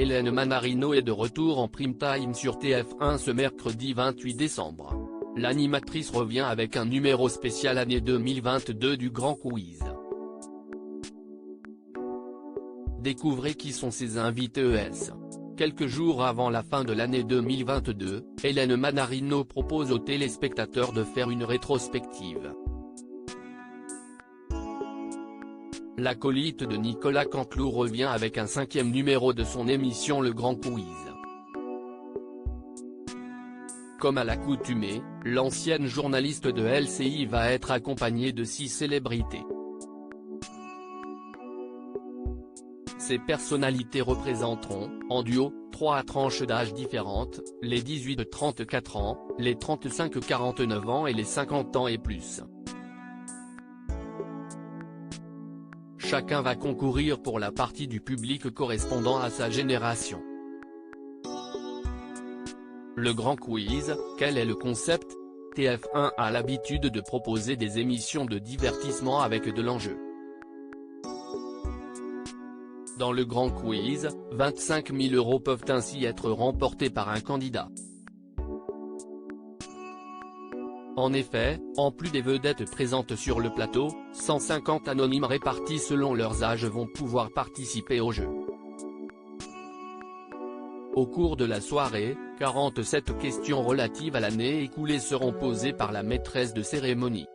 Hélène Manarino est de retour en prime time sur TF1 ce mercredi 28 décembre. L'animatrice revient avec un numéro spécial année 2022 du Grand Quiz. Découvrez qui sont ses invités ES. Quelques jours avant la fin de l'année 2022, Hélène Manarino propose aux téléspectateurs de faire une rétrospective. L'acolyte de Nicolas Canteloup revient avec un 5e numéro de son émission Le Grand Quiz. Comme à l'accoutumée, l'ancienne journaliste de LCI va être accompagnée de 6 célébrités. Ces personnalités représenteront, en duo, 3 tranches d'âge différentes, les 18-34 ans, les 35-49 ans et les 50 ans et plus. Chacun va concourir pour la partie du public correspondant à sa génération. Le Grand Quiz, quel est le concept? TF1 a l'habitude de proposer des émissions de divertissement avec de l'enjeu. Dans le Grand Quiz, 25 000 € peuvent ainsi être remportés par un candidat. En effet, en plus des vedettes présentes sur le plateau, 150 anonymes répartis selon leurs âges vont pouvoir participer au jeu. Au cours de la soirée, 47 questions relatives à l'année écoulée seront posées par la maîtresse de cérémonie.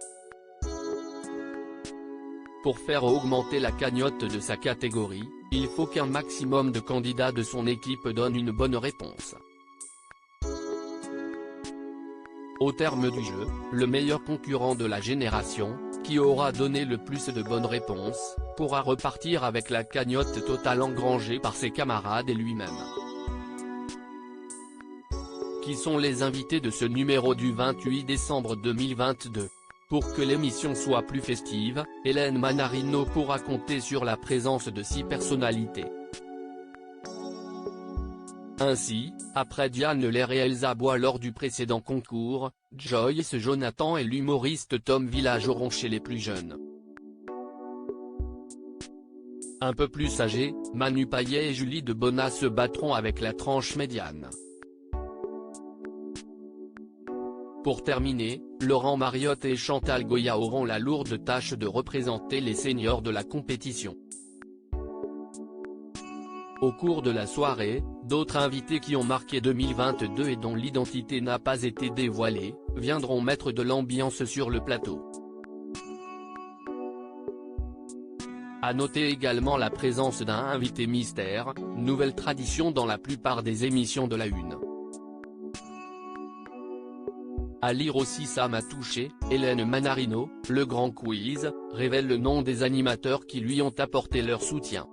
Pour faire augmenter la cagnotte de sa catégorie, il faut qu'un maximum de candidats de son équipe donnent une bonne réponse. Au terme du jeu, le meilleur concurrent de la génération, qui aura donné le plus de bonnes réponses, pourra repartir avec la cagnotte totale engrangée par ses camarades et lui-même. Qui sont les invités de ce numéro du 28 décembre 2022? Pour que l'émission soit plus festive, Hélène Manarino pourra compter sur la présence de 6 personnalités. Ainsi, après Diane Lair et Elsa Bois lors du précédent concours, Joyce Jonathan et l'humoriste Tom Village auront chez les plus jeunes. Un peu plus âgés, Manu Payet et Julie de Bonnat se battront avec la tranche médiane. Pour terminer, Laurent Mariotte et Chantal Goya auront la lourde tâche de représenter les seniors de la compétition. Au cours de la soirée, d'autres invités qui ont marqué 2022 et dont l'identité n'a pas été dévoilée, viendront mettre de l'ambiance sur le plateau. À noter également la présence d'un invité mystère, nouvelle tradition dans la plupart des émissions de la Une. À lire aussi ça m'a touché, Hélène Manarino, Le Grand Quiz, révèle le nom des animateurs qui lui ont apporté leur soutien.